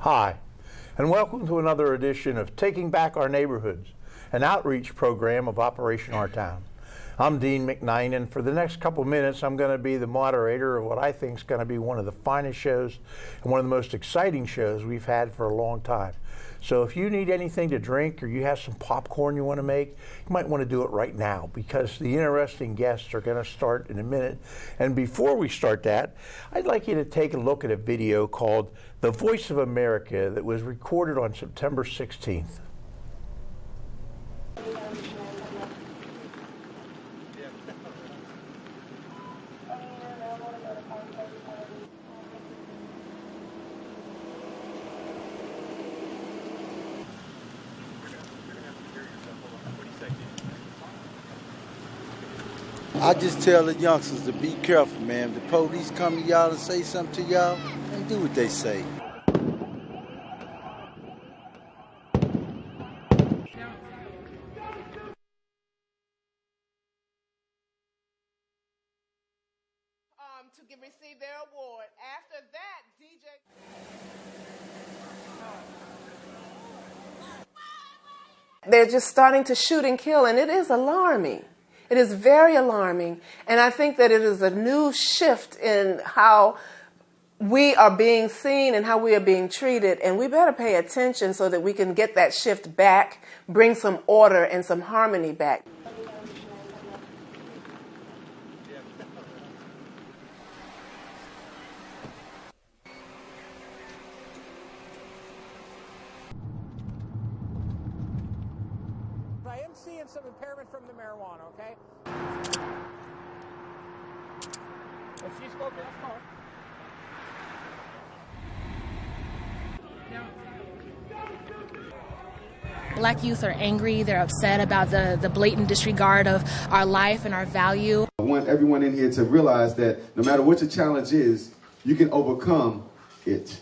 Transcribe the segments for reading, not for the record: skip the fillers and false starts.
Hi, and welcome to another edition of Taking Back Our Neighborhoods, an outreach program of Operation Our Town. I'm Dean McKnight, and for the next couple of minutes, I'm going to be the moderator of what I think is going to be one of the finest shows and one of the most exciting shows we've had for a long time. So if you need anything to drink or you have some popcorn you want to make, you might want to do it right now because the interesting guests are going to start in a minute. And before we start that, I'd like you to take a look at a video called The Voice of America that was recorded on September 16th. I just tell the youngsters to be careful, man. If the police come to y'all and say something to y'all, they do what they say. To receive their award. After that, DJ. They're just starting to shoot and kill, and it is alarming. It is very alarming, and I think that it is a new shift in how we are being seen and how we are being treated, and we better pay attention so that we can get that shift back, bring some order and some harmony back. I am seeing some impairment from the marijuana, okay? If she's smoking, that's fine. Black youth are angry. They're upset about the blatant disregard of our life and our value. I want everyone in here to realize that no matter what your challenge is, you can overcome it.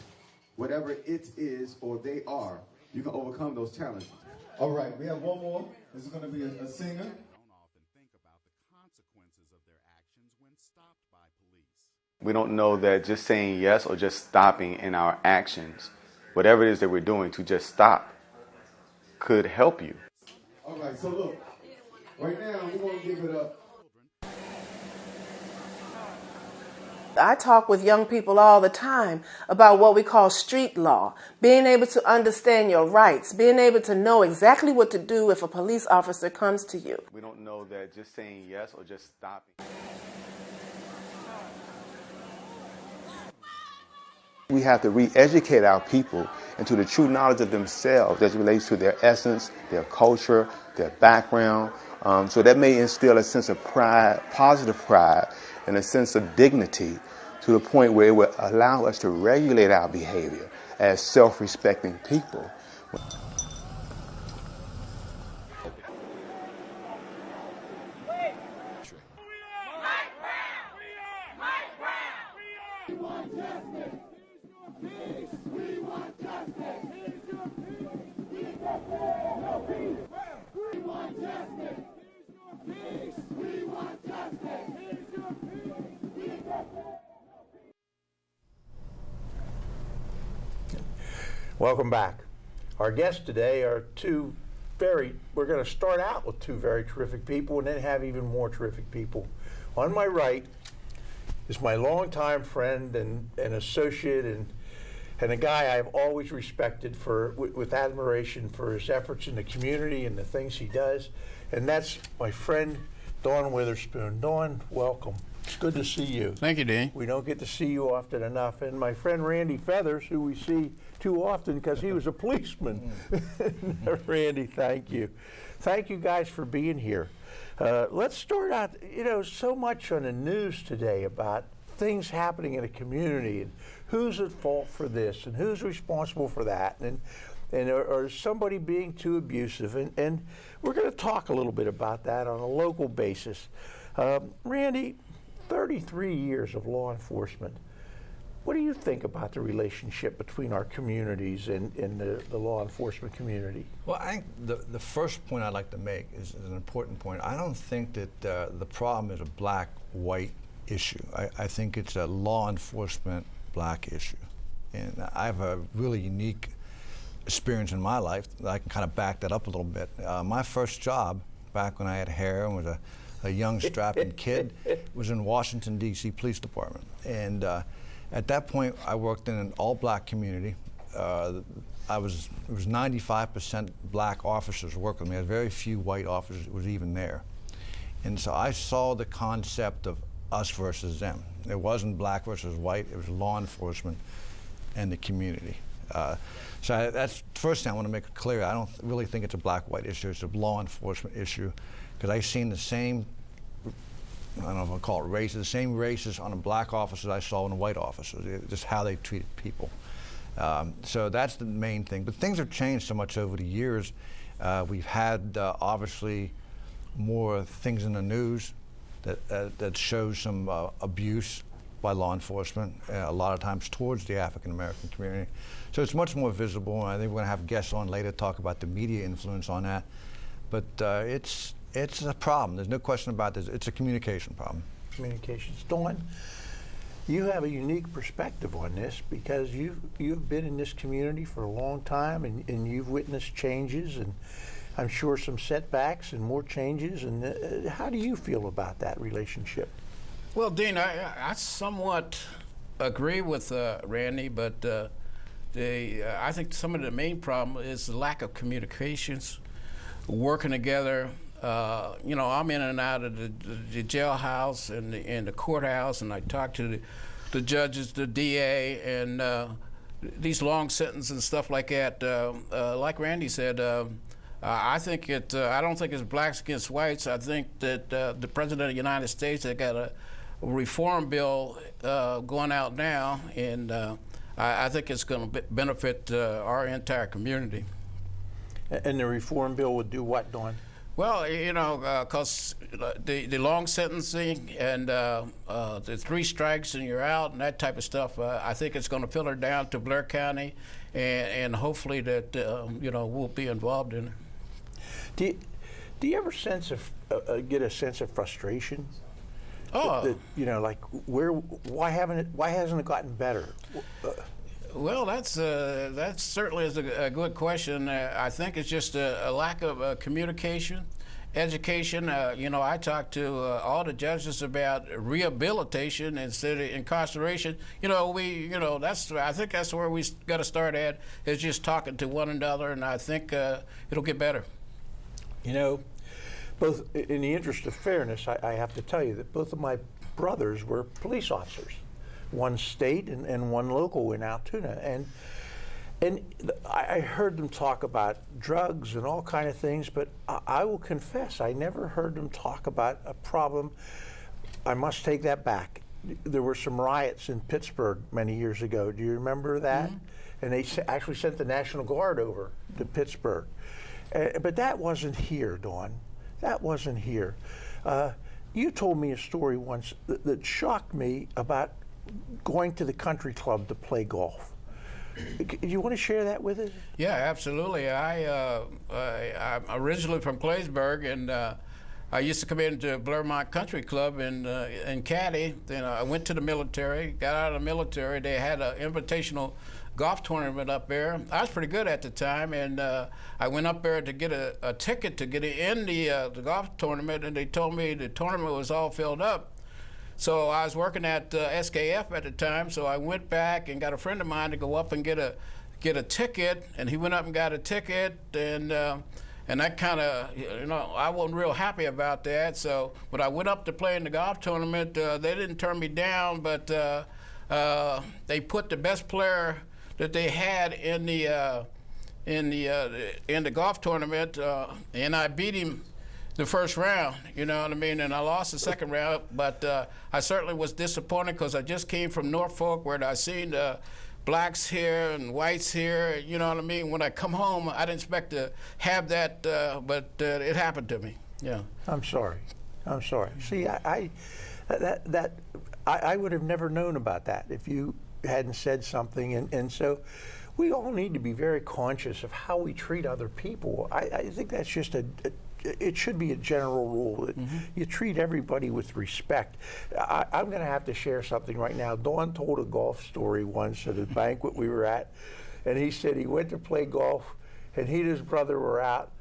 Whatever it is or they are, you can overcome those challenges. All right, we have one more. This is going to be a singer. We don't know that just saying yes or just stopping in our actions, whatever it is that we're doing to just stop, could help you. All right, so look, right now we want to give it up. I talk with young people all the time about what we call street law, being able to understand your rights, being able to know exactly what to do if a police officer comes to you. We don't know that just saying yes or just stopping. We have to re-educate our people into the true knowledge of themselves as it relates to their essence, their culture, their background. So that may instill a sense of pride, positive pride, and a sense of dignity to the point where it will allow us to regulate our behavior as self-respecting people. Welcome back. Our guests today are we're going to start out with two very terrific people and then have even more terrific people. On my right is my longtime friend and associate and a guy I've always respected with admiration for his efforts in the community and the things he does, and that's my friend Dawn Witherspoon. Dawn, welcome. It's good to see you. Thank you, Dean. We don't get to see you often enough. And my friend Randy Feathers, who we see too often because he was a policeman. Randy, thank you. Thank you guys for being here. Let's start out, so much on the news today about things happening in a community and who's at fault for this and who's responsible for that and or somebody being too abusive. And we're going to talk a little bit about that on a local basis. Randy, 33 years of law enforcement. What do you think about the relationship between our communities and the law enforcement community? Well, I think the first point I'd like to make is an important point. I don't think that the problem is a black-white issue. I think it's a law enforcement black issue. And I have a really unique experience in my life that I can kind of back that up a little bit. My first job, back when I had hair and was a young strapping kid, was in Washington, D.C. Police Department. And at that point, I worked in an all-black community. It was 95% black officers working with me. I had very few white officers was even there. And so I saw the concept of us versus them. It wasn't black versus white, it was law enforcement and the community. That's the first thing I want to make it clear. I don't really think it's a black-white issue, it's a law enforcement issue, because I've seen the same, I don't know if I'll call it races, the same races on the black officers I saw in the white officers, just how they treated people. So that's the main thing. But things have changed so much over the years. We've had, obviously, more things in the news that shows some abuse by law enforcement, a lot of times towards the African American community. So it's much more visible, and I think we're going to have guests on later to talk about the media influence on that. But it's a problem. There's no question about this. It's a communication problem. Communications. Dawn, you have a unique perspective on this because you've been in this community for a long time, and you've witnessed changes, and I'm sure some setbacks and more changes. And how do you feel about that relationship? Well, Dean, I somewhat agree with Randy, but I think some of the main problem is the lack of communications, working together. I'm in and out of the jailhouse and the courthouse, and I talk to the judges, the DA, and these long sentences and stuff like that. Like Randy said, I think I don't think it's blacks against whites. I think that the President of the United States has got a reform bill going out now, and I think it's going to benefit our entire community. And the reform bill would do what, Dawn? Well, because the long sentencing and the 3 strikes and you're out and that type of stuff, I think it's going to filter down to Blair County, and hopefully that we'll be involved in it. Do you ever get a sense of frustration? Oh, like why hasn't it gotten better? Well, that's certainly is a good question. I think it's just a lack of communication, education. I talked to all the judges about rehabilitation instead of incarceration. I think that's where we got to start at, is just talking to one another, and I think it'll get better. Both in the interest of fairness, I have to tell you that both of my brothers were police officers, one state and one local in Altoona, and I heard them talk about drugs and all kind of things, but I will confess I never heard them talk about a problem. I must take that back. There were some riots in Pittsburgh many years ago. Do you remember that? Mm-hmm. And they actually sent the National Guard over to Pittsburgh. But that wasn't here, Dawn. That wasn't here. You told me a story once that shocked me about going to the country club to play golf. Do you want to share that with us? Yeah, absolutely. I'm originally from Claysburg, and I used to come into Blair Country Club in caddy. Then I went to the military, got out of the military. They had an invitational golf tournament up there. I was pretty good at the time, and I went up there to get a ticket to get in the golf tournament, and they told me the tournament was all filled up. So I was working at SKF at the time, so I went back and got a friend of mine to go up and get a ticket, and he went up and got a ticket, and that kind of, I wasn't real happy about that. So when I went up to play in the golf tournament, they didn't turn me down, but they put the best player that they had in the golf tournament, and I beat him the first round, you know what I mean? And I lost the second round, but I certainly was disappointed because I just came from Norfolk where I seen blacks here and whites here, you know what I mean? When I come home, I didn't expect to have that, but it happened to me, yeah. I'm sorry. See, I would have never known about that if you hadn't said something, and so we all need to be very conscious of how we treat other people. I think that's just it should be a general rule that you treat everybody with respect. I'm going to have to share something right now. Dawn told a golf story once at a banquet we were at, and he said he went to play golf, and he and his brother were out.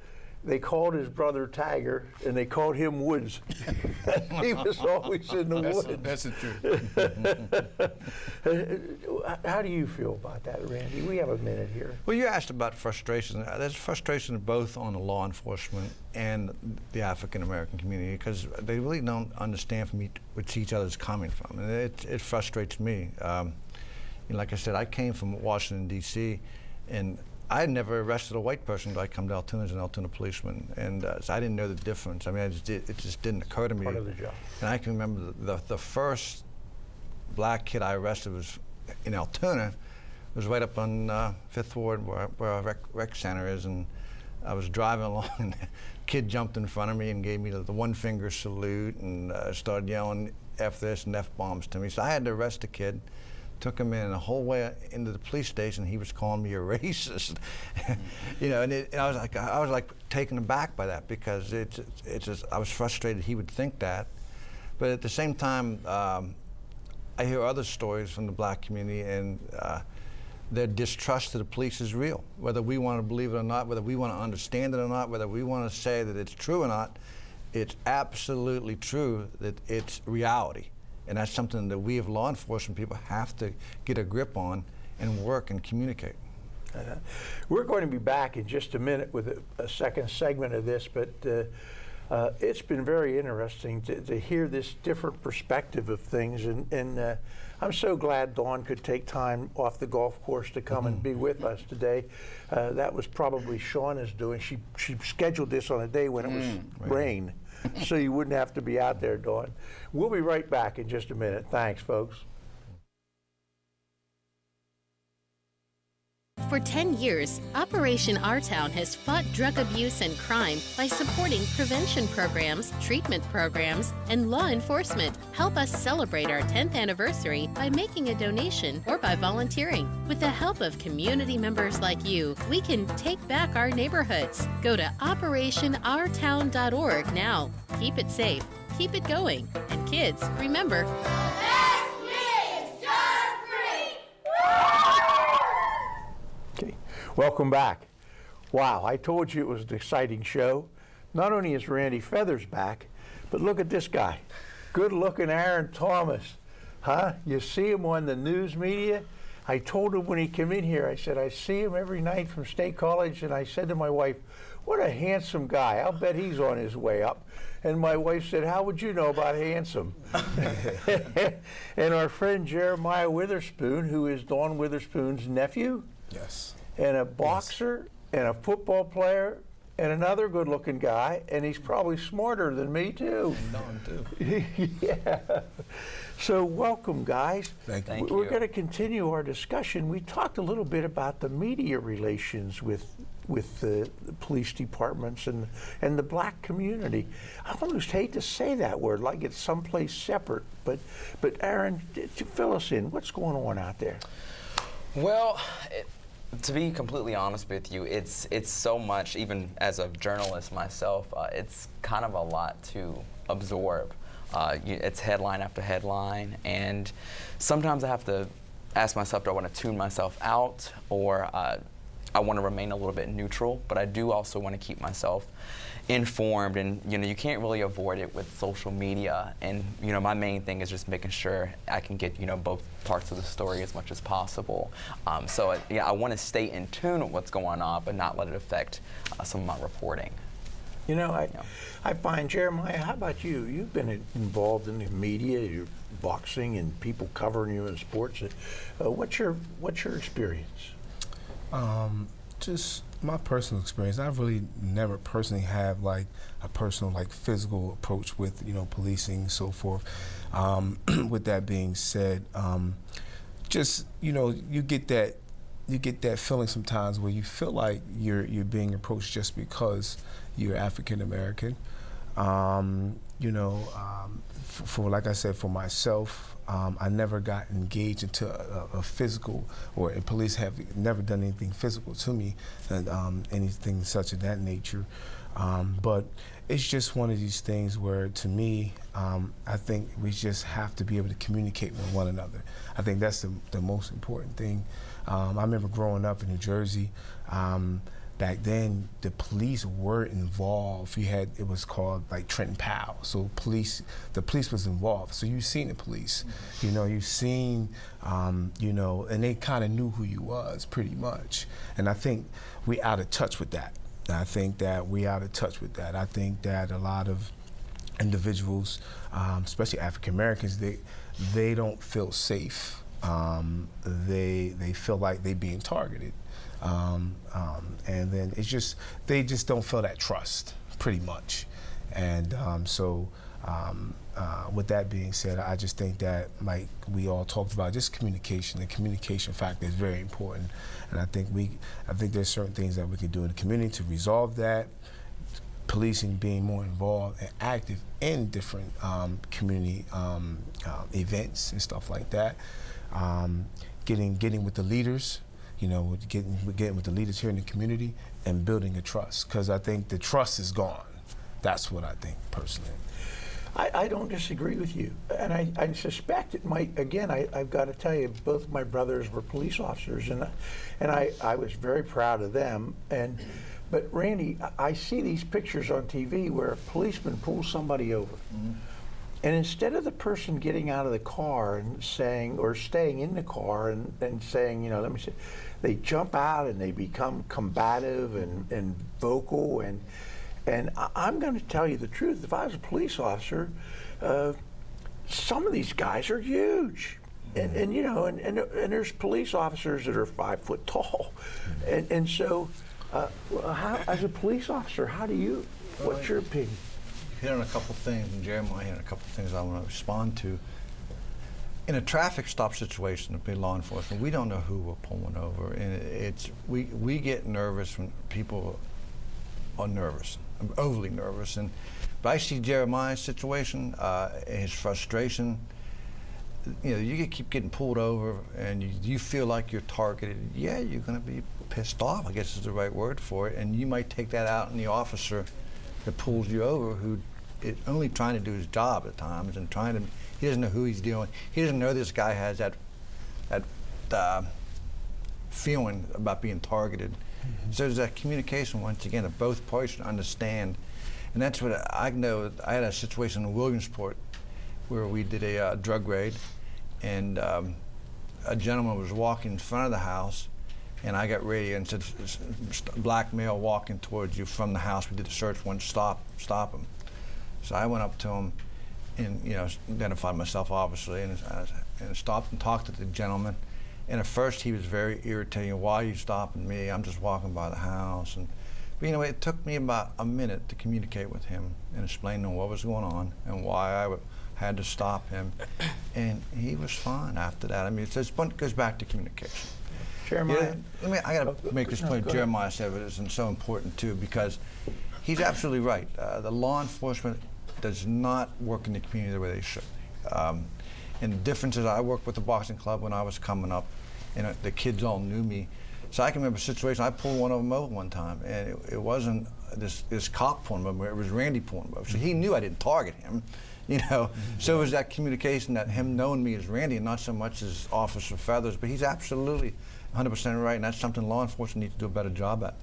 They called his brother Tiger, and they called him Woods. He was always in the woods. That's the truth. How do you feel about that, Randy? We have a minute here. Well, you asked about frustration. There's frustration both on the law enforcement and the African American community because they really don't understand from where each other's coming from, and it frustrates me. Like I said, I came from Washington D.C. and I had never arrested a white person until I come to Altoona as an Altoona policeman, and so I didn't know the difference. I mean, it just didn't occur to me. Part of the job. And I can remember the first black kid I arrested was in Altoona. It was right up on 5th Ward where our rec center is, and I was driving along, and the kid jumped in front of me and gave me the one-finger salute and started yelling F this and F-bombs to me. So I had to arrest the kid. Took him in the whole way into the police station. He was calling me a racist, and I was like taken aback by that because it's just I was frustrated he would think that, but at the same time, I hear other stories from the black community, and their distrust of the police is real. Whether we want to believe it or not, whether we want to understand it or not, whether we want to say that it's true or not, it's absolutely true that it's reality. And that's something that we as law enforcement people have to get a grip on and work and communicate. We're going to be back in just a minute with a second segment of this, but it's been very interesting to hear this different perspective of things. And I'm so glad Dawn could take time off the golf course to come and be with us today. That was probably Shauna's doing. She scheduled this on a day when it was rain. So you wouldn't have to be out there, Dawn. We'll be right back in just a minute. Thanks, folks. For 10 years, Operation Our Town has fought drug abuse and crime by supporting prevention programs, treatment programs, and law enforcement. Help us celebrate our 10th anniversary by making a donation or by volunteering. With the help of community members like you, we can take back our neighborhoods. Go to OperationOurTown.org now. Keep it safe, keep it going, and kids, remember, Welcome back. Wow, I told you it was an exciting show. Not only is Randy Feathers back, but look at this guy. Good-looking Aaron Thomas. Huh? You see him on the news media? I told him when he came in here, I said, I see him every night from State College, and I said to my wife, what a handsome guy. I'll bet he's on his way up. And my wife said, how would you know about handsome? And our friend Jeremiah Witherspoon, who is Dawn Witherspoon's nephew. Yes. And a boxer, and a football player, and another good-looking guy, and he's probably smarter than me, too. Dawn, too. Yeah. So welcome, guys. Thank you. We're going to continue our discussion. We talked a little bit about the media relations with the police departments and the black community. I almost hate to say that word, like it's someplace separate. But Aaron, fill us in. What's going on out there? Well, to be completely honest with you, it's so much, even as a journalist myself, it's kind of a lot to absorb. It's headline after headline, and sometimes I have to ask myself, do I want to tune myself out, or I want to remain a little bit neutral, but I do also want to keep myself informed, and you can't really avoid it with social media. And my main thing is just making sure I can get both parts of the story as much as possible. So I want to stay in tune with what's going on, but not let it affect some of my reporting. I find, Jeremiah, how about you? You've been involved in the media, you're boxing and people covering you in sports. What's your experience? Just my personal experience. I really never personally have like a personal physical approach with policing, so forth. With that being said, just you get that feeling sometimes where you feel like you're being approached just because you're African American. For like I said, for myself, I never got engaged into a physical, or police have never done anything physical to me, and anything such of that nature. But it's just one of these things where, to me, I think we just have to be able to communicate with one another. I think that's the most important thing. I remember growing up in New Jersey. Back then, the police were involved. It was called like Trenton Powell. So the police was involved. So you've seen the police, you know, you've seen, you know, and they kind of knew who you was pretty much. And I think we out of touch with that. I think that we out of touch with that. I think that a lot of individuals, especially African Americans, they don't feel safe. They feel like they being targeted. And then they just don't feel that trust, pretty much. And so with that being said, I just think that, like we all talked about, just communication. The communication factor is very important. And I think there's certain things that we can do in the community to resolve that. Policing being more involved and active in different community events and stuff like that. Getting with the leaders. You know, getting with the leaders here in the community and building a trust, because I think the trust is gone. That's what I think personally. I don't disagree with you, and I suspect it might. Again, I've got to tell you, both of my brothers were police officers, and I was very proud of them. But Randy, I see these pictures on TV where a policeman pulls somebody over. Mm-hmm. And instead of the person getting out of the car and saying, or staying in the car and saying, you know, let me say, they jump out and they become combative and vocal. And I'm going to tell you the truth. If I was a police officer, some of these guys are huge. And you know, and there's police officers that are 5 foot tall. And so, how, as a police officer, what's your opinion? Hit on a couple things, and Jeremiah hit on a couple things I want to respond to. In a traffic stop situation, to be law enforcement, we don't know who we're pulling over, and we get nervous when people are nervous, overly nervous. But I see Jeremiah's situation, his frustration. You know, you keep getting pulled over, and you feel like you're targeted. Yeah, you're going to be pissed off, I guess is the right word for it, and you might take that out on the officer that pulls you over, who is only trying to do his job at times, and he doesn't know who he's dealing. He doesn't know this guy has that feeling about being targeted. Mm-hmm. So there's that communication, once again, of both parties to understand. And that's what I know. I had a situation in Williamsport where we did a drug raid, and a gentleman was walking in front of the house, and I got ready and said, black male walking towards you from the house. We did the search warrant, stop him. So I went up to him and, you know, identified myself, obviously, and stopped and talked to the gentleman. And at first he was very irritating. Why are you stopping me? I'm just walking by the house. But you know, it took me about a minute to communicate with him and explain to him what was going on and why I had to stop him. And he was fine after that. I mean, it goes back to communication. Jeremiah? Yeah, I got to make this point. Jeremiah said it is so important too, because he's absolutely right. The law enforcement does not work in the community the way they should. And the difference is, I worked with the boxing club when I was coming up, and the kids all knew me. So I can remember a situation, I pulled one of them over one time, and it wasn't this cop pulling him over, it was Randy pulling him over. So he knew I didn't target him, you know. Mm-hmm. So it was that communication, that him knowing me as Randy and not so much as Officer Feathers, but he's absolutely 100% right, and that's something law enforcement needs to do a better job at.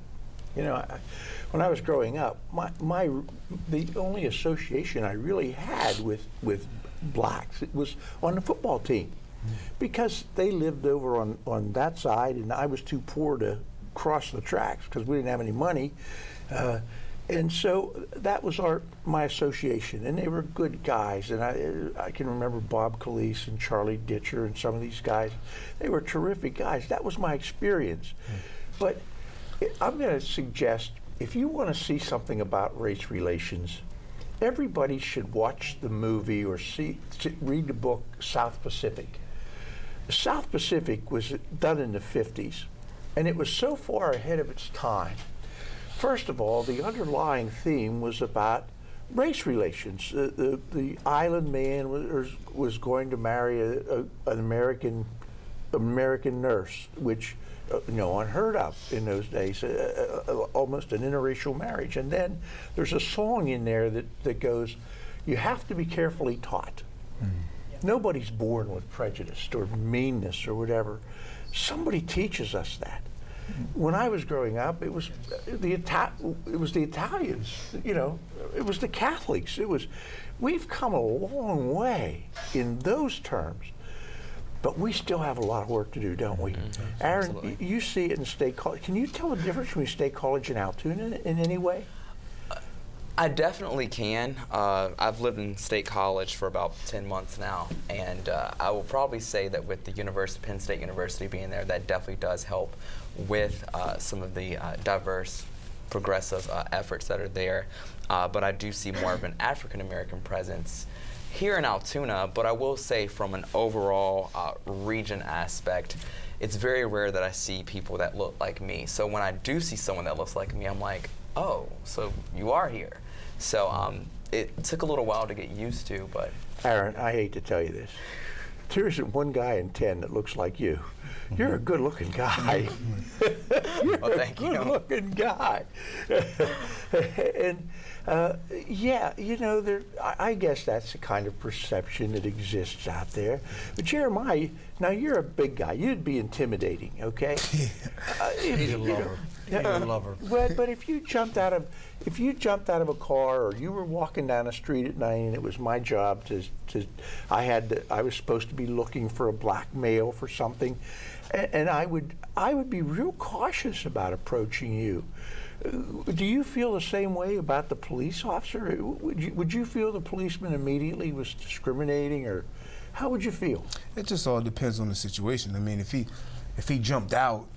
You know, when I was growing up, the only association I really had with blacks, it was on the football team, because they lived over on that side, and I was too poor to cross the tracks because we didn't have any money, and so that was my association, and they were good guys, and I can remember Bob Calise and Charlie Ditcher and some of these guys. They were terrific guys. That was my experience. But I'm going to suggest, if you want to see something about race relations, everybody should watch the movie or read the book South Pacific. South Pacific was done in the 50s, and it was so far ahead of its time. First of all, the underlying theme was about race relations. The island man was going to marry an American American nurse, which unheard of in those days, almost an interracial marriage. And then there's a song in there that goes, you have to be carefully taught. Nobody's born with prejudice or meanness or whatever. Somebody teaches us that. When I was growing up, it was the Italians, it was the Catholics. We've come a long way in those terms, but we still have a lot of work to do, don't we? Aaron, Absolutely. you see it in State College. Can you tell the difference between State College and Altoona in any way? I definitely can. I've lived in State College for about 10 months now, and I will probably say that with the Penn State University being there, that definitely does help with some of the diverse, progressive efforts that are there. But I do see more of an African-American presence here in Altoona, but I will say from an overall region aspect, it's very rare that I see people that look like me. So when I do see someone that looks like me, I'm like, oh, so you are here. So it took a little while to get used to, but. Aaron, I hate to tell you this. There isn't one guy in 10 that looks like you. You're a good-looking guy. You're a good-looking guy. And yeah, I guess that's the kind of perception that exists out there. But Jeremiah, now you're a big guy. You'd be intimidating, okay? He's a lover. He's a lover. But if you jumped out of a car, or you were walking down the street at night, and it was my job I was supposed to be looking for a black male for something, and I would be real cautious about approaching you. Do you feel the same way about the police officer? Would you feel the policeman immediately was discriminating, or how would you feel? It just all depends on the situation. I mean, if he jumped out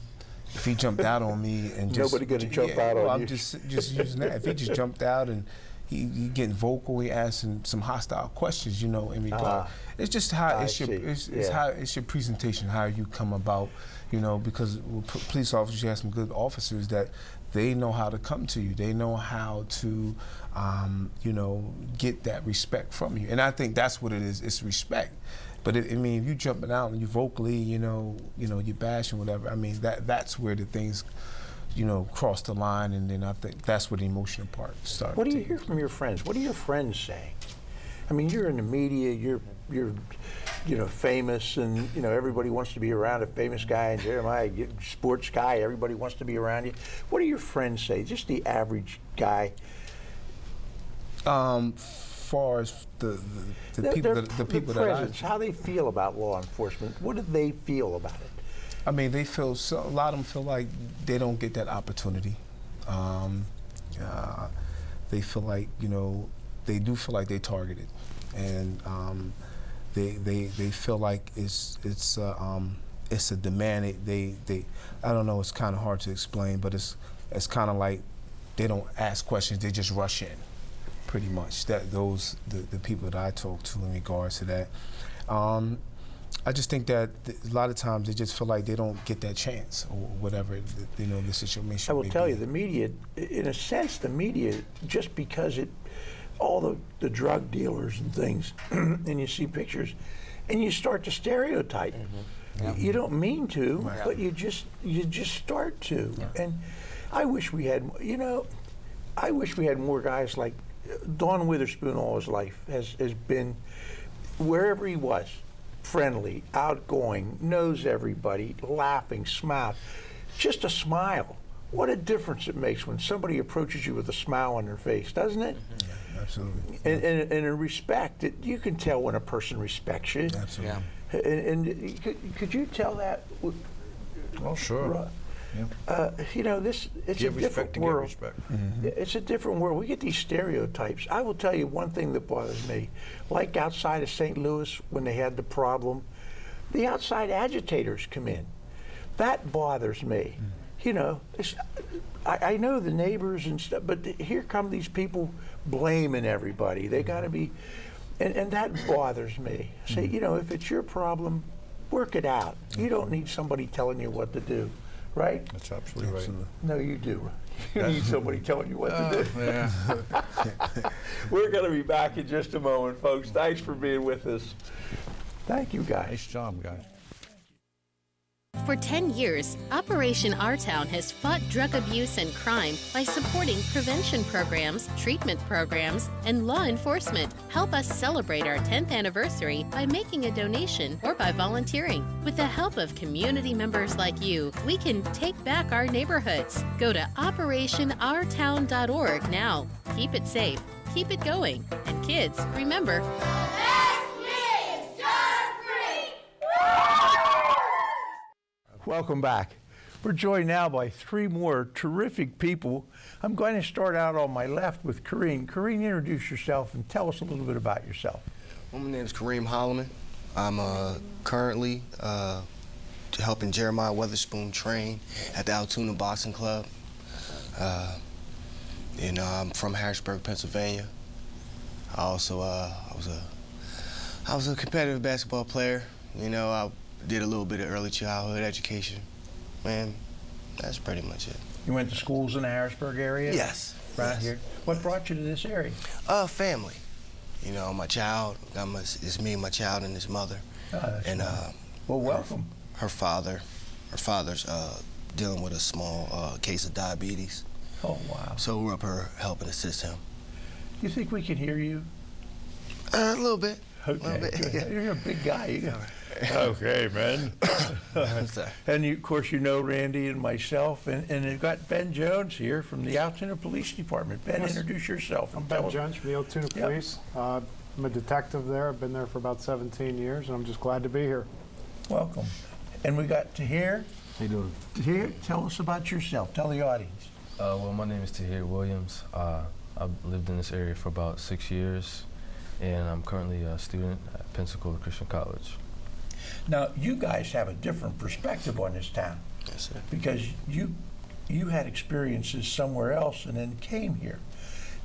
on me and just nobody gonna jump out on you. I'm just using that. If he just jumped out and he getting vocal, he asking some hostile questions, in regard. It's just how it's your presentation, how you come about, because with police officers, you have some good officers that they know how to come to you. They know how to, get that respect from you. And I think that's what it is. It's respect. But if you jumping out and you vocally, you bashing whatever. I mean, that's where the things, cross the line, and then I think that's where the emotional part starts. What do you hear from your friends? What are your friends saying? I mean, you're in the media. You're famous, and everybody wants to be around a famous guy. And Jeremiah, sports guy, everybody wants to be around you. What do your friends say? Just the average guy. Far as the people that how they feel about law enforcement. What do they feel about it? I mean, a lot of them feel like they don't get that opportunity. They feel like they do feel like they're targeted, and they feel like it's a demand. They I don't know. It's kind of hard to explain, but it's kind of like they don't ask questions. They just rush in. Pretty much the people that I talk to in regards to that. I just think that a lot of times they just feel like they don't get that chance, or whatever the situation. I will tell you, the media, in a sense, just because all the drug dealers and things, and you see pictures, and you start to stereotype. Mm-hmm. Yeah. You don't mean to, right. But you just start to. Yeah. And I wish we had, more guys like Don Witherspoon all his life has been, wherever he was, friendly, outgoing, knows everybody, laughing, smile. Just a smile. What a difference it makes when somebody approaches you with a smile on their face, doesn't it? Yeah, absolutely. And a respect, you can tell when a person respects you. Absolutely. Yeah. And could you tell that? Oh, sure. Yeah. It's a different world. Mm-hmm. It's a different world. We get these stereotypes. I will tell you one thing that bothers me. Like outside of St. Louis, when they had the problem, the outside agitators come in. That bothers me. Mm-hmm. I know the neighbors and stuff, but here come these people blaming everybody. They got to be, and that bothers me. Say, if it's your problem, work it out. You don't need somebody telling you what to do. Right? That's absolutely right. No, you do. You need somebody telling you what to do. Yeah. We're going to be back in just a moment, folks. Thanks for being with us. Thank you, guys. Nice job, guys. For 10 years, Operation Our Town has fought drug abuse and crime by supporting prevention programs, treatment programs, and law enforcement. Help us celebrate our 10th anniversary by making a donation or by volunteering. With the help of community members like you, we can take back our neighborhoods. Go to OperationOurTown.org now. Keep it safe, keep it going, and kids, remember, Welcome back. We're joined now by three more terrific people. I'm going to start out on my left with Kareem. Kareem, introduce yourself and tell us a little bit about yourself. Well, my name is Kareem Holloman. I'm currently helping Jeremiah Witherspoon train at the Altoona Boxing Club. I'm from Harrisburg, Pennsylvania. I also I was a competitive basketball player. I did a little bit of early childhood education. Man, that's pretty much it. You went to schools in the Harrisburg area? Yes. Right here. What brought you to this area? Family. My child. It's me, my child, and his mother. Oh, that's and well, welcome. Her father's dealing with a small case of diabetes. Oh, wow. So we're up here helping assist him. You think we can hear you? A little bit. Okay. A little bit, yeah. You're a big guy. Okay, man. And of course, Randy and myself, and they've got Ben Jones here from the Altoona Police Department. Ben, introduce yourself. I'm Ben Jones from the Altoona Police. I'm a detective there. I've been there for about 17 years, and I'm just glad to be here. Welcome. And we got Tahir. How you doing? Tahir, tell us about yourself. Tell the audience. Well, my name is Tahir Williams. I've lived in this area for about 6 years, and I'm currently a student at Pensacola Christian College. Now, you guys have a different perspective on this town. Yes, sir. Because you had experiences somewhere else and then came here.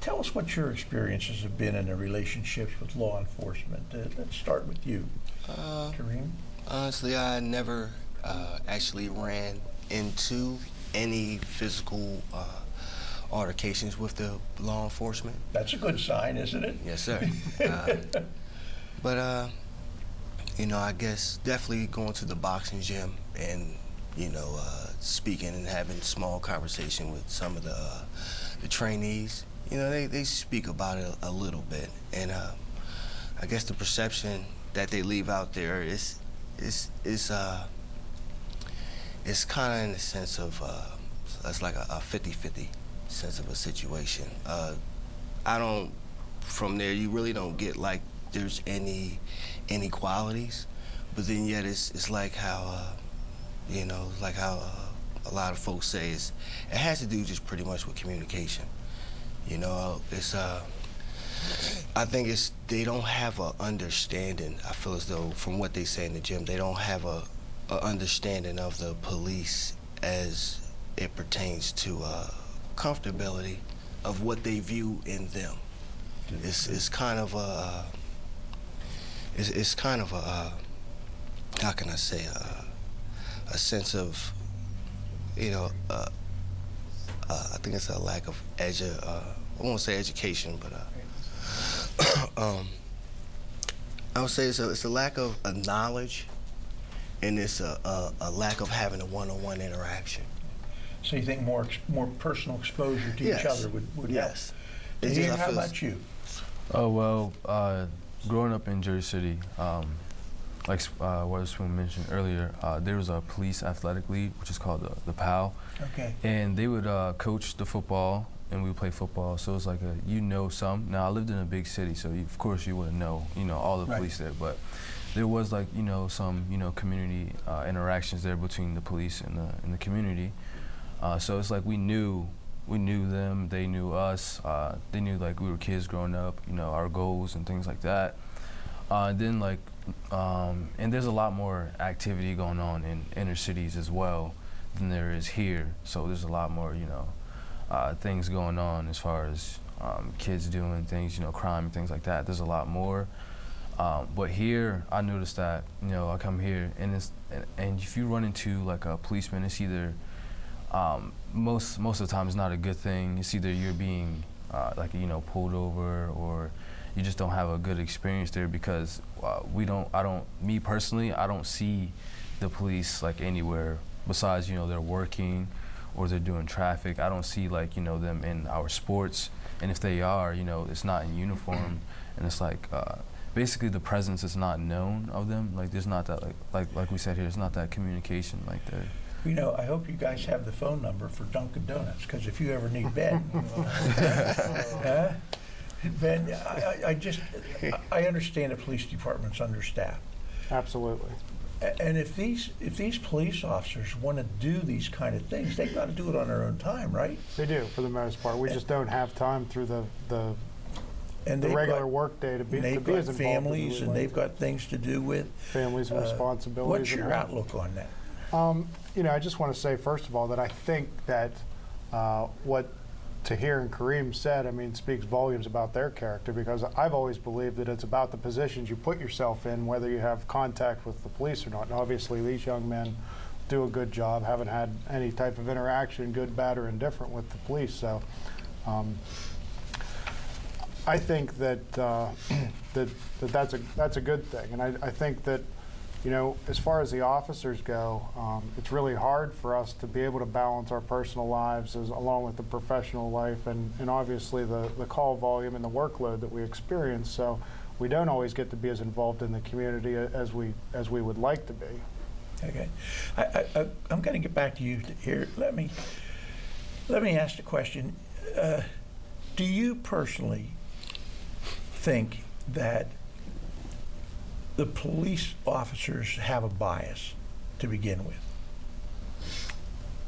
Tell us what your experiences have been in the relationships with law enforcement. Let's start with you, Kareem. Honestly, I never actually ran into any physical altercations with the law enforcement. That's a good sign, isn't it? Yes, sir. But I guess definitely going to the boxing gym and, speaking and having small conversation with some of the trainees. They speak about it a little bit. And I guess the perception that they leave out there is kind of in the sense of, it's like a 50-50 sense of a situation. From there, you really don't get like there's any inequalities, but then yet it's like how, a lot of folks say it has to do just pretty much with communication. I think they don't have a understanding. I feel as though from what they say in the gym, they don't have a understanding of the police as it pertains to comfortability of what they view in them. It's kind of a how can I say, a sense of, I think it's a lack of I won't say education, but I would say it's a lack of knowledge, and it's a lack of having a one-on-one interaction. So you think more personal exposure to each other would yes. help? Tahir, how about you? Oh, well, growing up in Jersey City, like Witherspoon mentioned earlier, there was a police athletic league, which is called the PAL. Okay. And they would coach the football, and we would play football. So it was like some. Now, I lived in a big city, so of course you wouldn't know, all the police there. But there was like, some, community interactions there between the police and the community. So it's like we knew them, they knew us, they knew like we were kids growing up, our goals and things like that. Then like, and there's a lot more activity going on in inner cities as well than there is here. So there's a lot more, things going on as far as kids doing things, crime and things like that. There's a lot more. But here, I noticed that, I come here and if you run into like a policeman, it's either most of the time it's not a good thing. It's either you're being pulled over, or you just don't have a good experience there because me personally, I don't see the police like anywhere besides, they're working or they're doing traffic. I don't see like, them in our sports. And if they are, it's not in uniform. And it's like, basically the presence is not known of them. Like there's not that, like we said here, there's not that communication like there. I hope you guys have the phone number for Dunkin' Donuts, because if you ever need Ben, Ben, I understand the police department's understaffed. Absolutely. And if these police officers want to do these kind of things, they've got to do it on their own time, right? They do, for the most part. We just don't have time through the regular work day to be they've as got involved families, as we and like they've got things to do with families and responsibilities. What's your outlook on that? I just want to say, first of all, that I think that what Tahir and Kareem said, speaks volumes about their character, because I've always believed that it's about the positions you put yourself in, whether you have contact with the police or not. And obviously, these young men do a good job, haven't had any type of interaction, good, bad, or indifferent, with the police. So I think that that's a good thing. And I think that, as far as the officers go, it's really hard for us to be able to balance our personal lives along with the professional life, and obviously the call volume and the workload that we experience. So we don't always get to be as involved in the community as we would like to be. Okay, I'm going to get back to you here. Let me ask the question: do you personally think that the police officers have a bias to begin with?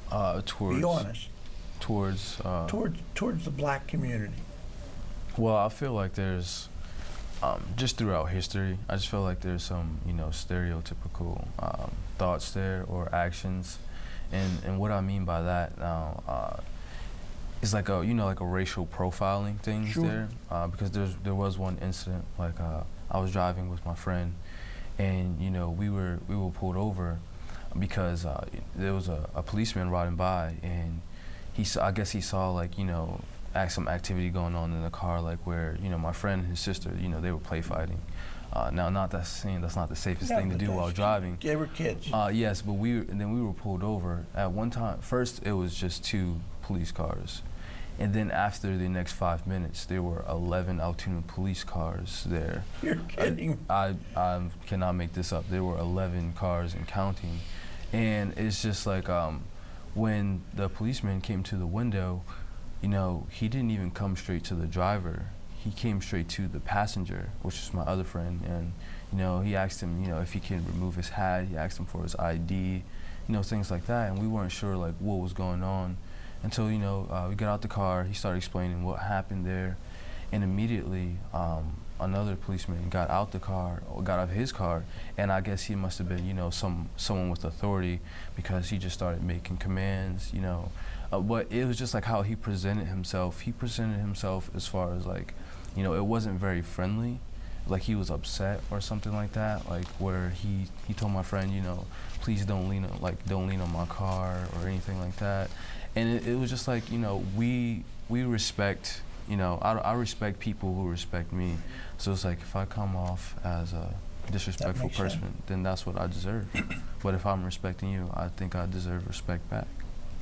Be honest. Towards the black community. Well, I feel like there's just throughout history, I just feel like there's some stereotypical thoughts there or actions, and what I mean by that now is like a like a racial profiling things there, because there was one incident, like I was driving with my friend, and we were pulled over because there was a policeman riding by, and I guess he saw like some activity going on in the car, like where my friend and his sister they were play fighting. Now, not that saying that's not the safest thing to do while driving. They were kids. Yes, but then we were pulled over at one time. First, it was just 2 police cars. And then after the next 5 minutes, there were 11 Altoona police cars there. You're kidding. I cannot make this up. There were 11 cars and counting. And it's just like when the policeman came to the window, he didn't even come straight to the driver. He came straight to the passenger, which is my other friend. And, he asked him, if he can remove his hat. He asked him for his ID, things like that. And we weren't sure, like, what was going on. Until, we got out the car, he started explaining what happened there, and immediately another policeman got out of his car, and I guess he must have been, someone with authority, because he just started making commands, but it was just like how he presented himself. He presented himself as far as like, it wasn't very friendly, like he was upset or something like that, like where he told my friend, please don't lean on my car or anything like that. And it was just like, we respect, I respect people who respect me. So it's like, if I come off as a disrespectful person, then that's what I deserve. But if I'm respecting you, I think I deserve respect back.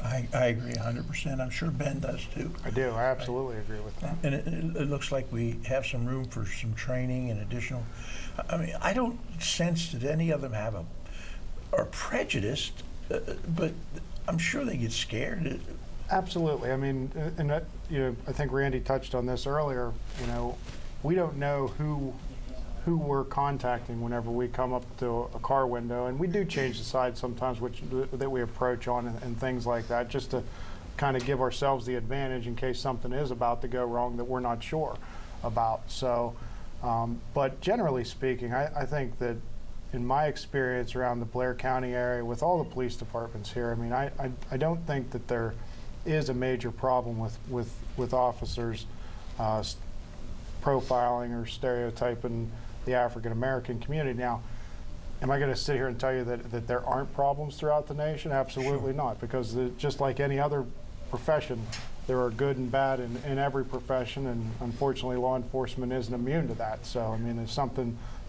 I agree 100%. I'm sure Ben does too. I do. I absolutely agree with that. And it looks like we have some room for some training and additional. I don't sense that any of them are prejudiced, but I'm sure they get scared. Absolutely. I think Randy touched on this earlier. We don't know who we're contacting whenever we come up to a car window, and we do change the side sometimes, that we approach on and things like that, just to kind of give ourselves the advantage in case something is about to go wrong that we're not sure about. So, but generally speaking, I think that in my experience around the Blair County area with all the police departments here, I don't think that there is a major problem with officers profiling or stereotyping the African American community. Now, am I going to sit here and tell you that there aren't problems throughout the nation? Absolutely not, because just like any other profession, there are good and bad in every profession, and unfortunately law enforcement isn't immune to that. So,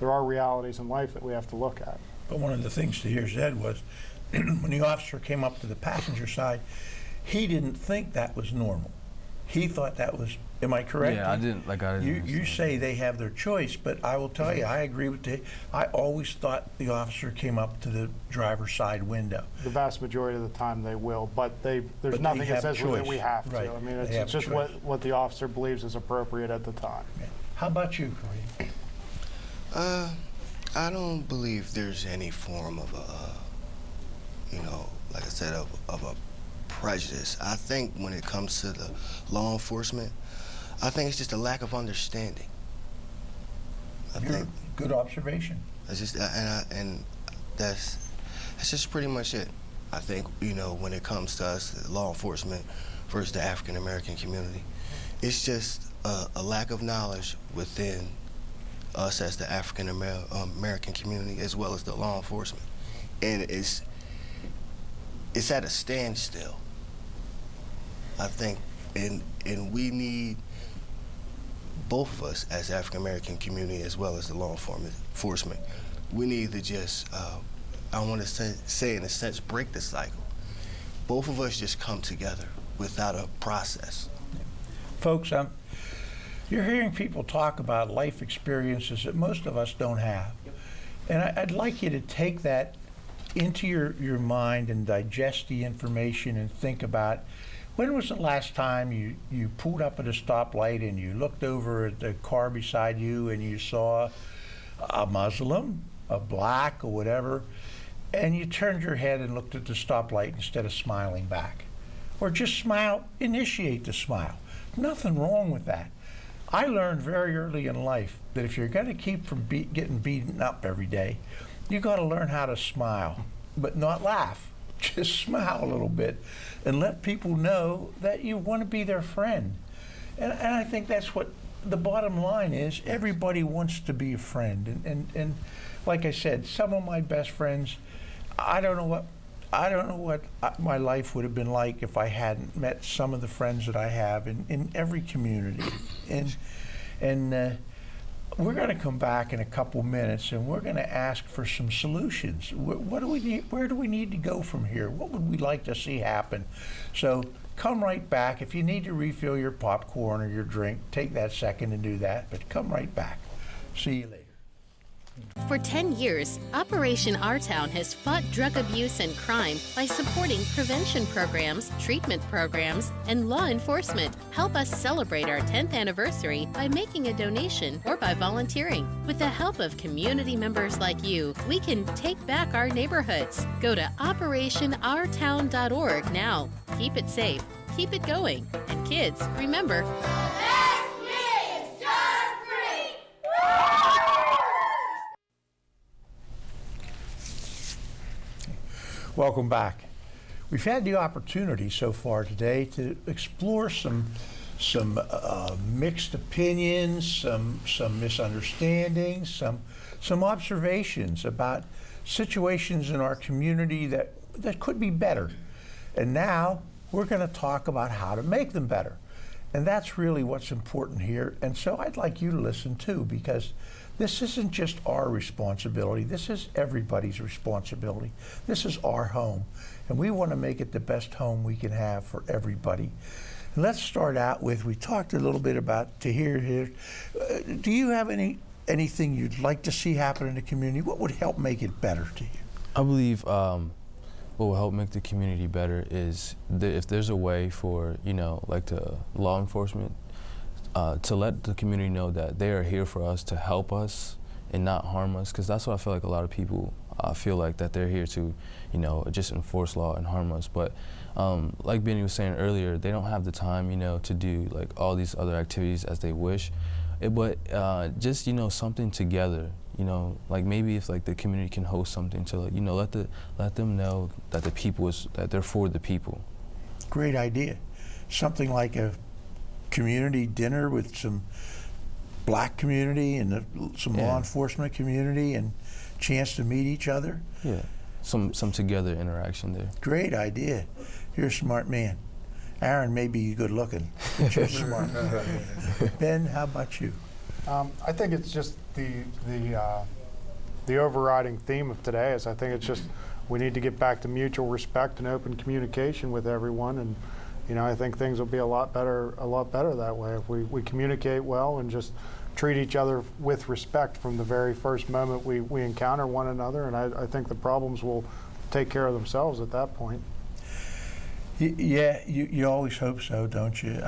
there are realities in life that we have to look at. But one of the things Tahir said was, when the officer came up to the passenger side, he didn't think that was normal. He thought that was, am I correct? Yeah, I didn't. You say they have their choice, but I will tell you, I agree with Tahir. I always thought the officer came up to the driver's side window. The vast majority of the time they will, but there's But nothing they that have says that we choice. have Right. to. I mean, They have it's just choice. what the officer believes is appropriate at the time. How about you, Kareem? I don't believe there's any form of a, like I said, of a prejudice. I think when it comes to the law enforcement, I think it's just a lack of understanding. Good observation. It's just, and that's just pretty much it. I think, when it comes to us, law enforcement versus the African American community, it's just a lack of knowledge within us as the African American community, as well as the law enforcement, and it's at a standstill. I think, and we need both of us as African American community, as well as the law enforcement. We need to just, I want to say in a sense, break the cycle. Both of us just come together without a process. Folks, you're hearing people talk about life experiences that most of us don't have. And I'd like you to take that into your mind and digest the information and think about, when was the last time you pulled up at a stoplight and you looked over at the car beside you and you saw a Muslim, a black, or whatever, and you turned your head and looked at the stoplight instead of smiling back? Or just smile, initiate the smile. Nothing wrong with that. I learned very early in life that if you're going to keep from getting beaten up every day, you got to learn how to smile, but not laugh. Just smile a little bit and let people know that you want to be their friend. And I think that's what the bottom line is. Everybody wants to be a friend. And like I said, some of my best friends, I don't know what my life would have been like if I hadn't met some of the friends that I have in every community. And we're going to come back in a couple minutes and we're going to ask for some solutions. What do we need? Where do we need to go from here? What would we like to see happen? So come right back. If you need to refill your popcorn or your drink, take that second and do that, but come right back. See you later. For 10 years, Operation Our Town has fought drug abuse and crime by supporting prevention programs, treatment programs, and law enforcement. Help us celebrate our 10th anniversary by making a donation or by volunteering. With the help of community members like you, we can take back our neighborhoods. Go to OperationOurTown.org now. Keep it safe, keep it going, and kids, remember, welcome back. We've had the opportunity so far today to explore some mixed opinions, some misunderstandings, some observations about situations in our community that could be better. And now we're going to talk about how to make them better. And that's really what's important here. And so I'd like you to listen too, because this isn't just our responsibility. This is everybody's responsibility. This is our home, and we want to make it the best home we can have for everybody. And let's start out with, we talked a little bit about Tahir here. Do you have anything you'd like to see happen in the community? What would help make it better to you? I believe what will help make the community better is if there's a way for, like the law enforcement, to let the community know that they are here for us to help us and not harm us, because that's what I feel like a lot of people feel like, that they're here to, just enforce law and harm us. But like Benny was saying earlier, they don't have the time, to do like all these other activities as they wish. But just, something together, like maybe if like the community can host something to, let them know that that they're for the people. Great idea. Something like a community dinner with some black community and some law enforcement community, and chance to meet each other. Yeah, some together interaction there. Great idea. You're a smart man. Aaron may be good looking, but you're smart. Ben, how about you? I think it's just the the overriding theme of today is I think it's just we need to get back to mutual respect and open communication with everyone, and I think things will be a lot better that way if we communicate well and just treat each other with respect from the very first moment we encounter one another, and I think the problems will take care of themselves at that point. Yeah, you always hope so, don't you?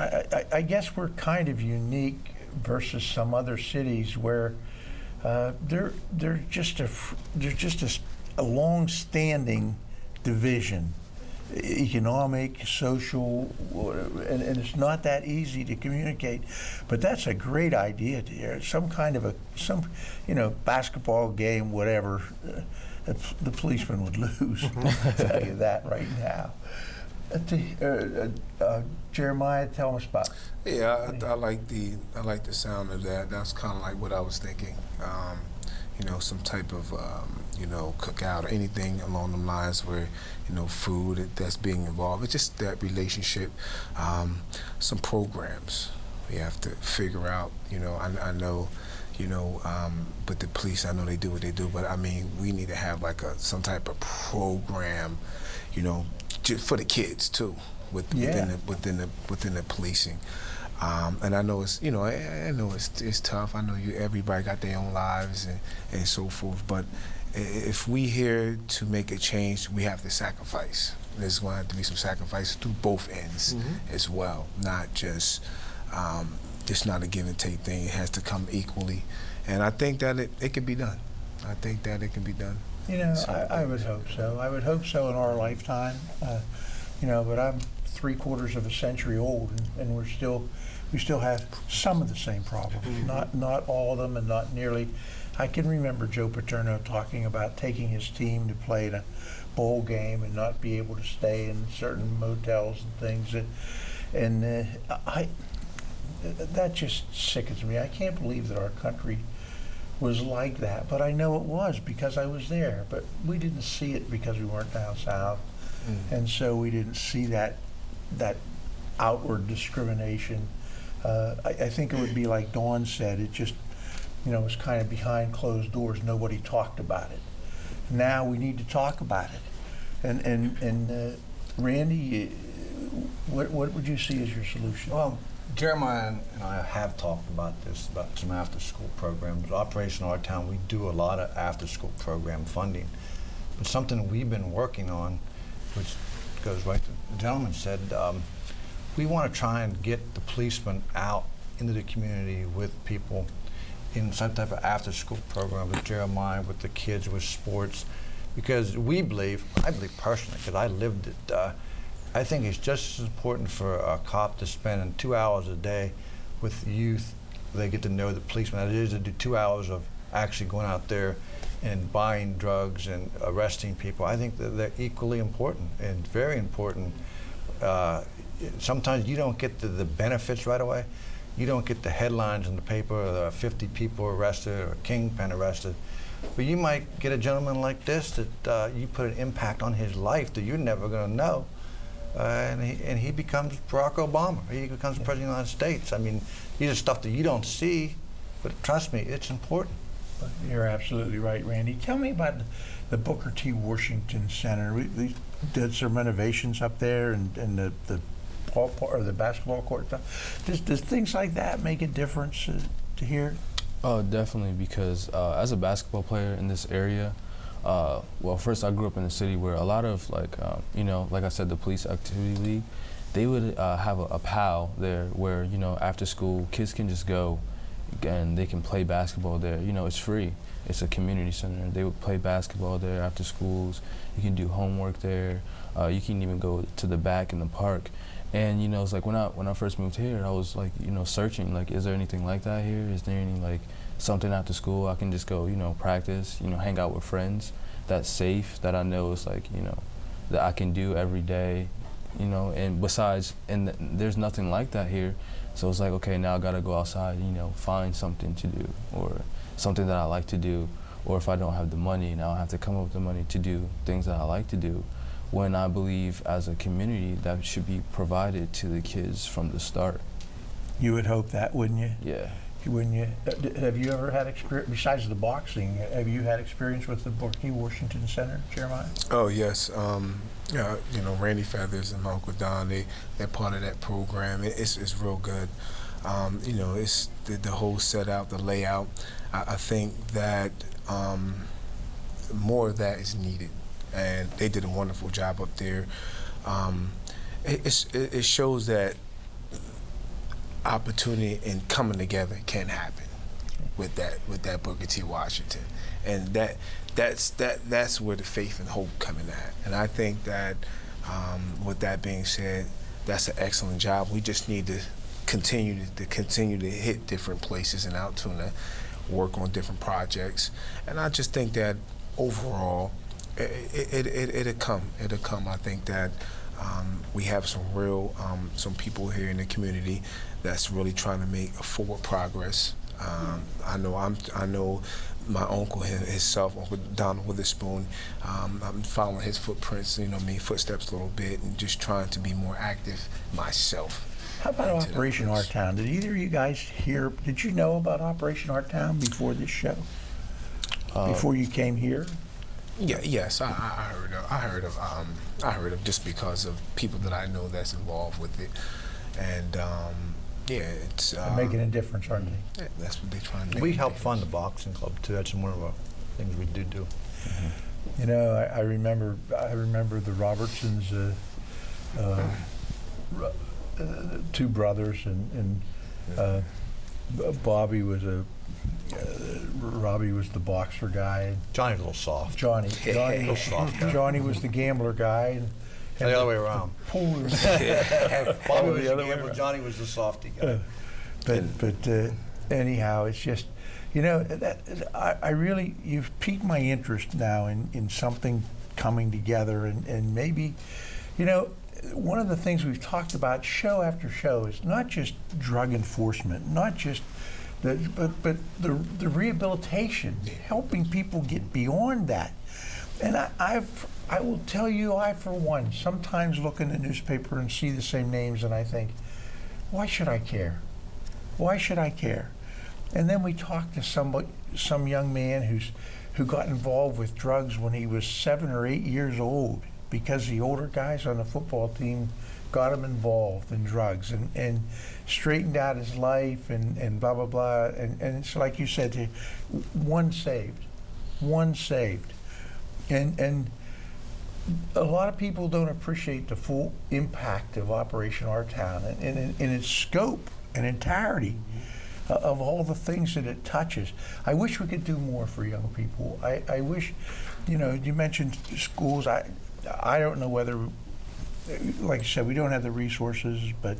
I guess we're kind of unique versus some other cities where they're just a long-standing division, economic, social, and it's not that easy to communicate. But that's a great idea, dear. Some kind of basketball game, whatever. The policeman would lose. I'll tell you that right now. Jeremiah, tell us about. Yeah, I like the sound of that. That's kind of like what I was thinking. Some type of cookout or anything along the lines where food that's being involved. It's just that relationship. Some programs we have to figure out. I know. But the police, I know they do what they do. But I mean, we need to have like some type of program, just for the kids too, within the policing. And I know it's it's tough. I know everybody got their own lives and so forth. But if we here to make a change, we have to sacrifice. There's going to have to be some sacrifice through both ends as well, not just. It's not a give and take thing. It has to come equally, and I think that it can be done. I think that it can be done. I would hope so. I would hope so in our lifetime. But I'm 3/4 of a century old, and we still have some of the same problems. Not all of them, and not nearly. I can remember Joe Paterno talking about taking his team to play in a bowl game and not be able to stay in certain motels and things. That just sickens me. I can't believe that our country was like that, but I know it was because I was there. But we didn't see it because we weren't down south, and so we didn't see that outward discrimination. I think it would be like Dawn said. It just was kind of behind closed doors. Nobody talked about it. Now we need to talk about it. And Randy, what would you see as your solution? Well, Jeremiah and I have talked about this, about some after-school programs. Operation Our Town, we do a lot of after-school program funding. But something we've been working on, which goes right to the gentleman said, we want to try and get the policemen out into the community with people in some type of after-school program with Jeremiah, with the kids, with sports, because I believe personally, because I lived it, I think it's just as important for a cop to spend 2 hours a day with youth. They get to know the policeman. It is to do 2 hours of actually going out there and buying drugs and arresting people. I think that they're equally important and very important. Sometimes you don't get the benefits right away. You don't get the headlines in the paper, the 50 people arrested or kingpin arrested. But you might get a gentleman like this that you put an impact on his life that you're never going to know. And he becomes Barack Obama. He becomes President of the United States. I mean, these are stuff that you don't see, but trust me, it's important. You're absolutely right, Randy. Tell me about the Booker T. Washington Center. We did some renovations up there, and the basketball court stuff. Does things like that make a difference to hear? Oh, definitely, because as a basketball player in this area, well, first I grew up in a city where a lot of like I said, the police activity league, they would have a PAL there where after school kids can just go and they can play basketball there. It's free. It's a community center. They would play basketball there after schools. You can do homework there. You can even go to the back in the park. And it's like when I first moved here, I was like searching like, is there anything like that here? Is there any like something after school I can just go practice, hang out with friends that's safe, that I know is like that I can do every day, and besides, there's nothing like that here. So it's like, okay, now I gotta go outside, find something to do or something that I like to do. Or if I don't have the money, now I have to come up with the money to do things that I like to do. When I believe as a community that should be provided to the kids from the start. You would hope that, wouldn't you? Yeah. Have you ever had experience, besides the boxing, have you had experience with the Booker Washington Center, Jeremiah? Oh, yes. Randy Feathers and my Uncle Don, they're part of that program. It's real good. It's the whole setup, the layout. I think that more of that is needed, and they did a wonderful job up there. It shows that opportunity and coming together can happen with that Booker T. Washington, and that's where the faith and hope coming at. And I think that with that being said, that's an excellent job. We just need to continue to hit different places in Altoona, work on different projects, and I just think that overall it'll come. I think that we have some people here in the community that's really trying to make a forward progress. I know my uncle himself, Uncle Donald Witherspoon. I'm following his footprints, footsteps a little bit, and just trying to be more active myself. How about Operation Our Town? Did either of you guys hear? Did you know about Operation Our Town before this show? Before you came here? Yeah, yes, I heard of just because of people that I know that's involved with it, and it's they're making a difference, aren't they? Yeah, that's what they're trying to do. We help fund the boxing club too. That's one of our things we do. Mm-hmm. I remember the Robertsons, two brothers, and Robbie was the boxer guy. Johnny's a little soft. Johnny little soft guy. Johnny was the gambler guy, and the other way around. Bobby was the other way around. Johnny was the softy guy. But anyhow, it's just, I really, you've piqued my interest now in something coming together, and maybe, one of the things we've talked about show after show is not just drug enforcement, not just but the rehabilitation, helping people get beyond that. And I will tell you, I for one, sometimes look in the newspaper and see the same names and I think, why should I care? Why should I care? And then we talk to some young man who got involved with drugs when he was 7 or 8 years old because the older guys on the football team got him involved in drugs and straightened out his life and blah, blah, blah. And it's like you said, one saved. And a lot of people don't appreciate the full impact of Operation Our Town and its scope and entirety of all the things that it touches. I wish we could do more for young people. I wish, you mentioned schools. I don't know whether, like I said, we don't have the resources, but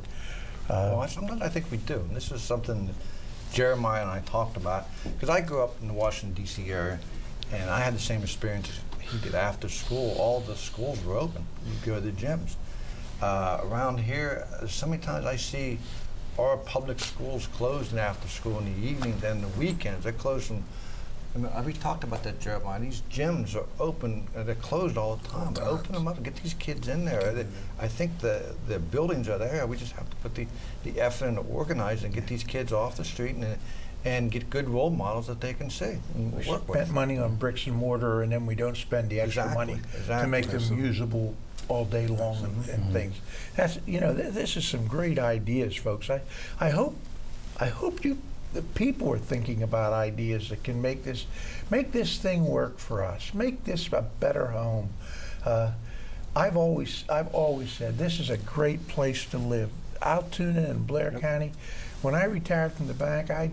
sometimes I think we do. And this is something that Jeremiah and I talked about, because I grew up in the Washington, D.C. area, and I had the same experience he did. After school, all the schools were open. You go to the gyms. Around here, so many times I see our public schools closed after school in the evenings and the weekends. They're closed from, we talked about that, Jeremiah. These gyms are open, they're closed all the time. Open them up and get these kids in there. I think the buildings are there. We just have to put the effort in to organize and get these kids off the street and get good role models that they can see. We spent money on bricks and mortar, and then we don't spend the extra money to make them usable all day long and things. That's this is some great ideas, folks. I hope the people are thinking about ideas that can make this thing work for us, make this a better home. I've always said this is a great place to live. Altoona and Blair County. When I retired from the bank, I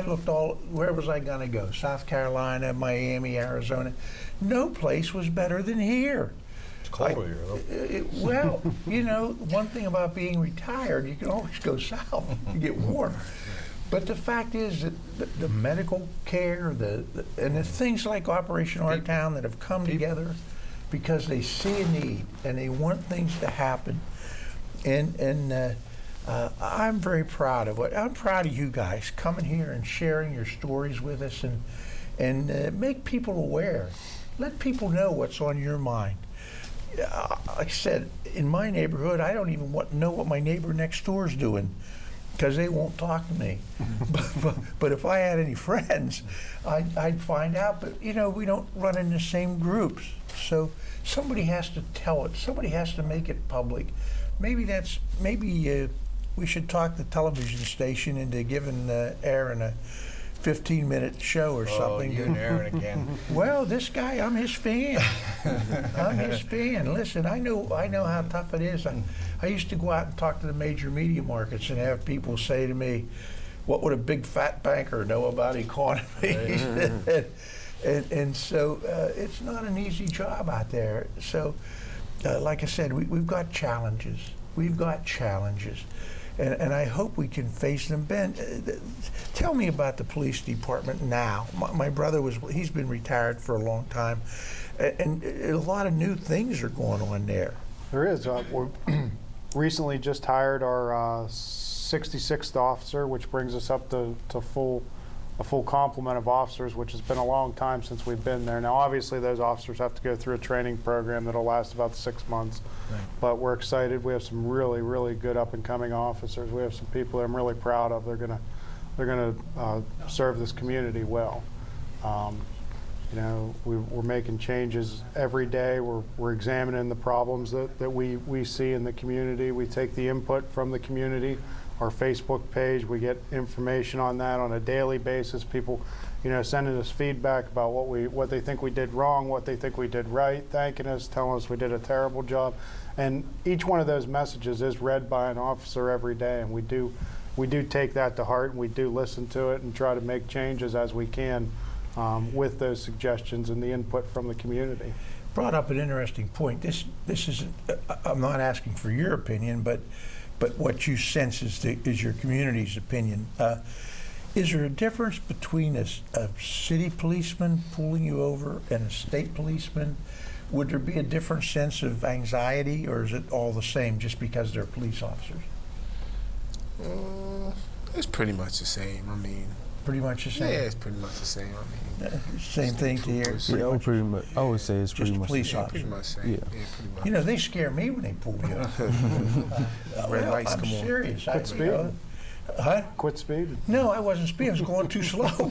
looked where was I going to go? South Carolina, Miami, Arizona. No place was better than here. It's colder here, though. Well, one thing about being retired, you can always go south and get warm. But the fact is that the medical care, and the things like Operation Our Town that have come together because they see a need and they want things to happen. And I'm very proud of I'm proud of you guys coming here and sharing your stories with us and make people aware. Let people know what's on your mind. Like I said, in my neighborhood, I don't even know what my neighbor next door is doing. because they won't talk to me. but if I had any friends, I'd find out. But you know, we don't run in the same groups, so somebody has to tell it. Somebody has to make it public. Maybe we should talk the television station into giving Aaron a 15-minute show or something. You and Aaron again. Well, this guy, I'm his fan. I'm his fan. Listen, I know how tough it is. I used to go out and talk to the major media markets and have people say to me, "What would a big fat banker know about economy?" and so it's not an easy job out there. So, like I said, we've got challenges. We've got challenges. And I hope we can face them. Ben, tell me about the police department now. My brother he's been retired for a long time, and a lot of new things are going on there. There is. We recently just hired our 66th officer, which brings us up to a full complement of officers, which has been a long time since we've been there. Now, obviously, those officers have to go through a training program that'll last about 6 months. Right. But we're excited. We have some really, really good up-and-coming officers. We have some people that I'm really proud of. They're gonna serve this community well. You know, we're making changes every day. We're examining the problems that we see in the community. We take the input from the community. Our Facebook page, we get information on that on a daily basis. People, you know, sending us feedback about what they think we did wrong, what they think we did right, thanking us, telling us we did a terrible job. And each one of those messages is read by an officer every day, and we do take that to heart, and we do listen to it and try to make changes as we can with those suggestions and the input from the community. Brought up an interesting point. This is I'm not asking for your opinion, but what you sense is your community's opinion. Is there a difference between a city policeman pulling you over and a state policeman? Would there be a different sense of anxiety, or is it all the same just because they're police officers? It's pretty much the same. I mean, pretty much the same. Yeah, it's pretty much the same. I mean, same thing to here. Yeah, pretty much. I would say it's pretty much police the officer. Pretty much same. Yeah. Pretty much. You know, they scare me when they pull me over. Red lights I'm come on. serious. Quit speeding. Huh? Quit speeding. No, I wasn't speeding. I was going too slow.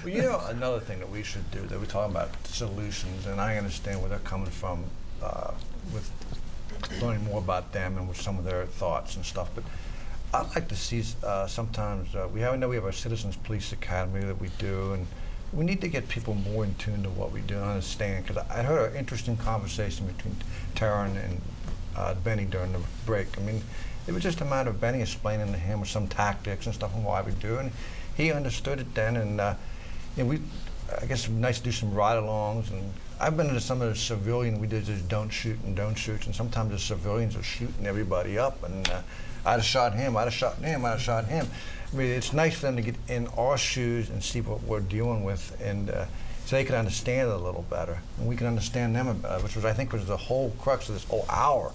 Well, you know, another thing that we should do, that we're talking about solutions, and I understand where they're coming from with learning more about them and with some of their thoughts and stuff, but I'd like to see sometimes, I know we have our Citizens Police Academy that we do, and we need to get people more in tune to what we do and understand, because I heard an interesting conversation between Taryn and Benny during the break. I mean, it was just a matter of Benny explaining to him some tactics and stuff and why we do, and he understood it then, and you know, I guess it'd be nice to do some ride-alongs, and I've been into some of the civilian, we did just don't shoot, and sometimes the civilians are shooting everybody up, and I'd have shot him, I'd have shot him, I'd have shot him. I mean, it's nice for them to get in our shoes and see what we're dealing with, and so they can understand it a little better, and we can understand them, which was, I think, was the whole crux of this whole hour,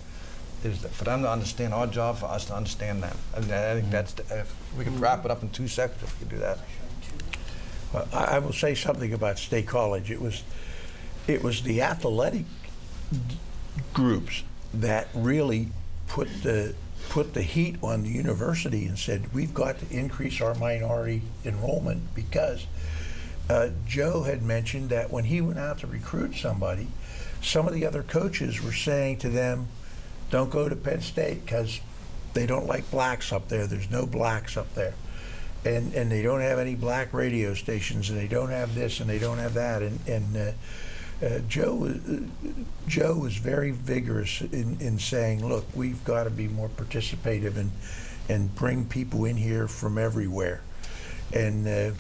is that for them to understand our job, for us to understand them. And I think that's, if we could wrap it up in 2 seconds if we could do that. Well, I will say something about State College. It was the athletic groups that really put the heat on the university and said, we've got to increase our minority enrollment, because Joe had mentioned that when he went out to recruit somebody, some of the other coaches were saying to them, don't go to Penn State because they don't like blacks up there. There's no blacks up there. And they don't have any black radio stations, and they don't have this, and they don't have that. And Joe was very vigorous in saying, look, we've got to be more participative and bring people in here from everywhere. And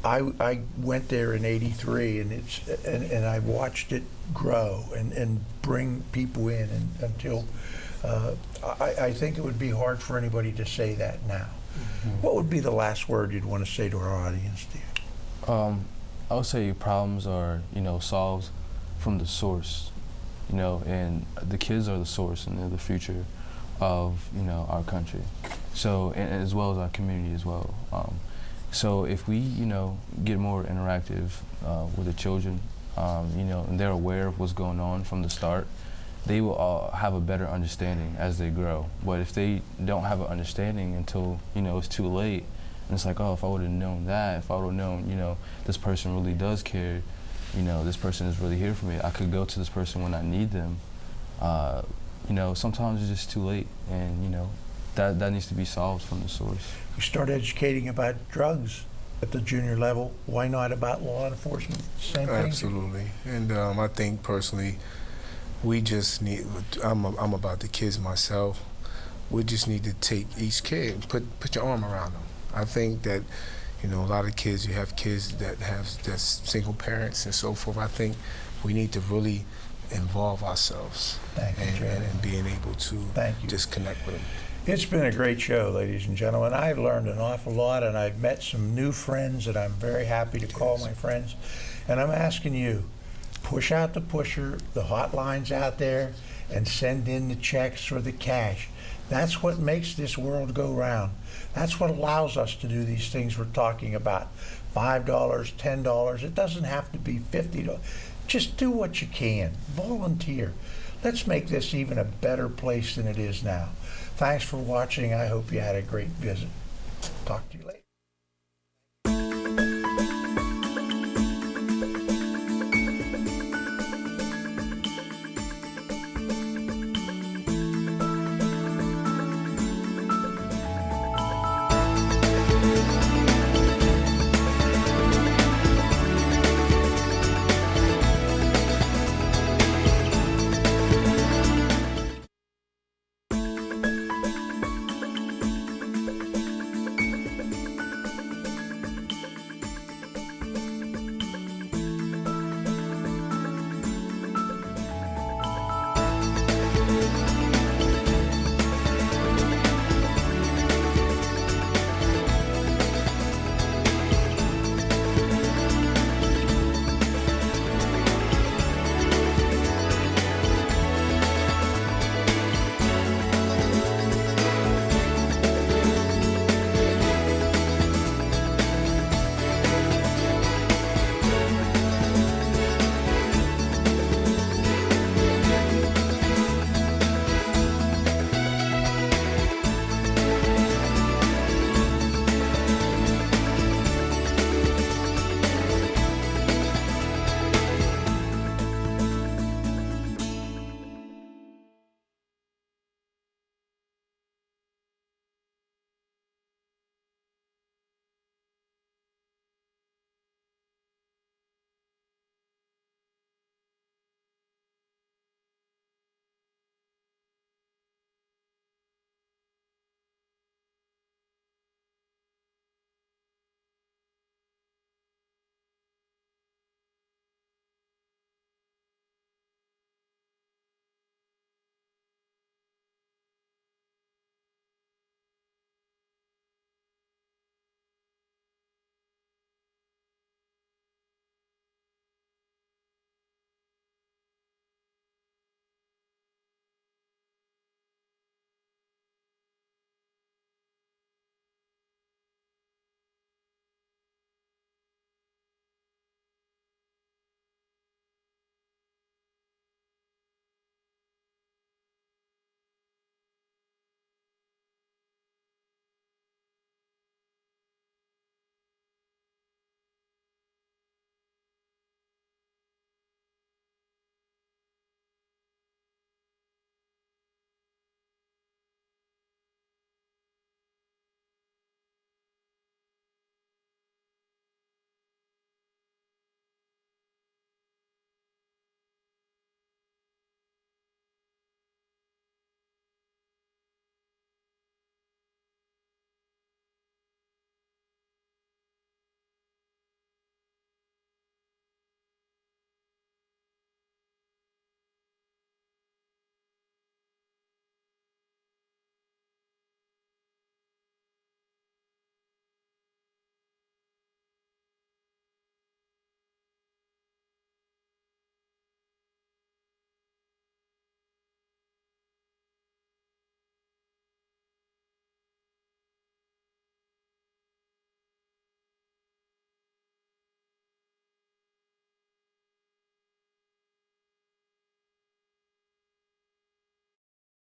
I went there in '83, and I watched it grow and bring people in, and until I think it would be hard for anybody to say that now. Mm-hmm. What would be the last word you'd want to say to our audience, dear? I would say problems are, solved from the source, and the kids are the source and they're the future of, our country. So, and as well as our community as well. So if we, get more interactive with the children, and they're aware of what's going on from the start, they will all have a better understanding as they grow. But if they don't have an understanding until, you know, it's too late, and it's like, oh, if I would have known that, if I would have known, you know, this person really does care, you know, this person is really here for me, I could go to this person when I need them. You know, sometimes it's just too late, and, you know, that needs to be solved from the source. We start educating about drugs at the junior level. Why not about law enforcement? Same thing. Absolutely. And I think personally, we just need, I'm about the kids myself, we just need to take each kid and put your arm around them. I think that, you know, a lot of kids, you have kids that's single parents and so forth. I think we need to really involve ourselves and being able to just connect with them. It's been a great show, ladies and gentlemen. I've learned an awful lot, and I've met some new friends that I'm very happy to call my friends. And I'm asking you, push out the pusher, the hotline's out there, and send in the checks or the cash. That's what makes this world go round. That's what allows us to do these things we're talking about. $5, $10, it doesn't have to be $50. Just do what you can. Volunteer. Let's make this even a better place than it is now. Thanks for watching. I hope you had a great visit. Talk to you later.